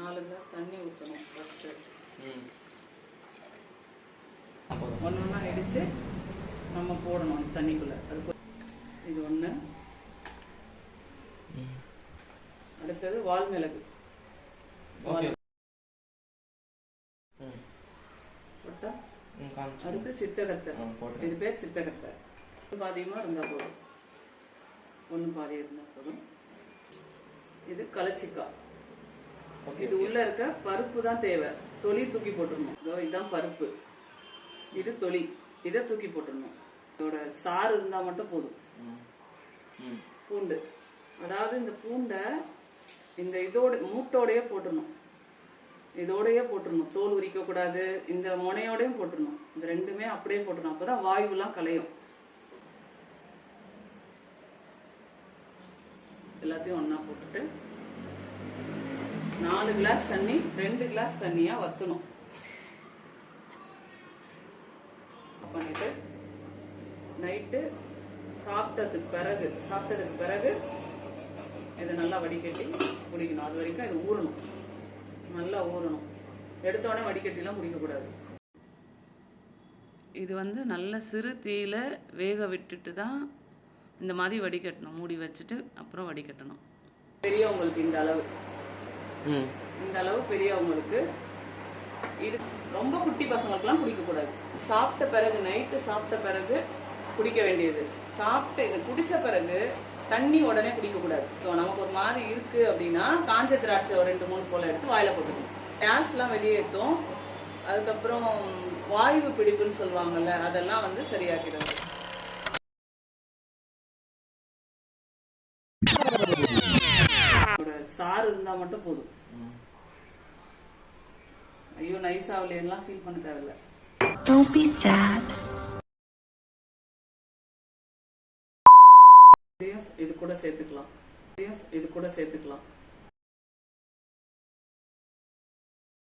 4 class தண்ணி ஊற்றணும் first. ஒன்று ஒன்றா இடித்து நம்ம போடணும் அந்த தண்ணிக்குள்ளே. அதுக்கு இது ஒன்று. அடுத்தது வால் மிளகு போட்டா. அடுத்து சித்தகத்தை. இது பேர் சித்தகத்தை. பாதியமாக இருந்தால் போதும், ஒன்று பாதி இருந்தால் போதும். இது கலச்சிக்காய். இது உள்ள இருக்க பருப்பு தான் தேவை. தொலி தூக்கி போட்டுடணும். இதுதான் பருப்பு, இது தொலி. இதை தூக்கி போட்டுடணும். இதோட சாறு இருந்தால் மட்டும் போதும். பூண்டு, அதாவது இந்த பூண்டை இந்த இதோட மூட்டோடையே போட்டுடணும். இதோடையே போட்டுடணும். தோல் உரிக்கக்கூடாது. இந்த முனையோடையும் போட்டுடணும். இந்த ரெண்டுமே அப்படியே போட்டுடணும். அப்போ தான் வாயுலாம் கலையும். எல்லாத்தையும் ஒன்றா போட்டுட்டு 4 கிளாஸ் தண்ணி 2 கிளாஸ் தண்ணியாக வற்றணும். பண்ணிட்டு நைட்டு சாப்பிட்டதுக்கு பிறகு இதை நல்லா வடிகட்டி குடிக்கணும். அது வரைக்கும் இது ஊறணும், நல்லா ஊறணும். எடுத்தோடனே வடிகட்டிலாம் குடிக்கக்கூடாது. இது நல்ல சிறு தீயில வேக விட்டுட்டு தான் இந்த மாதிரி வடிகட்டணும். மூடி வச்சுட்டு அப்புறம் வடிகட்டணும். பெரியவங்களுக்கு இந்த அளவு பெரியவங்களுக்கு. இது ரொம்ப குட்டி பசங்களுக்குலாம் குடிக்கக்கூடாது. சாப்பிட்ட பிறகு, நைட்டு சாப்பிட்ட பிறகு குடிக்க வேண்டியது. சாப்பிட்டு இதை குடித்த பிறகு தண்ணி உடனே குடிக்கக்கூடாது. நமக்கு ஒரு மாதிரி இருக்குது அப்படின்னா காஞ்ச திராட்சை ஒரு 2-3 போல் எடுத்து வாயில் போட்டுக்கணும். கேஸ்லாம் வெளியேற்றும். அதுக்கப்புறம் வாயு பிடிப்புன்னு சொல்லுவாங்கல்ல, அதெல்லாம் சரியாக்கிடுது. சாறு இருந்தால் மட்டும் போதும். ஐயோ நைஸா அவளையெல்லாம் ஃபீல் பண்ண தேவையில்லை. Don't be sad. இது கூட சேர்த்துக்கலாம்.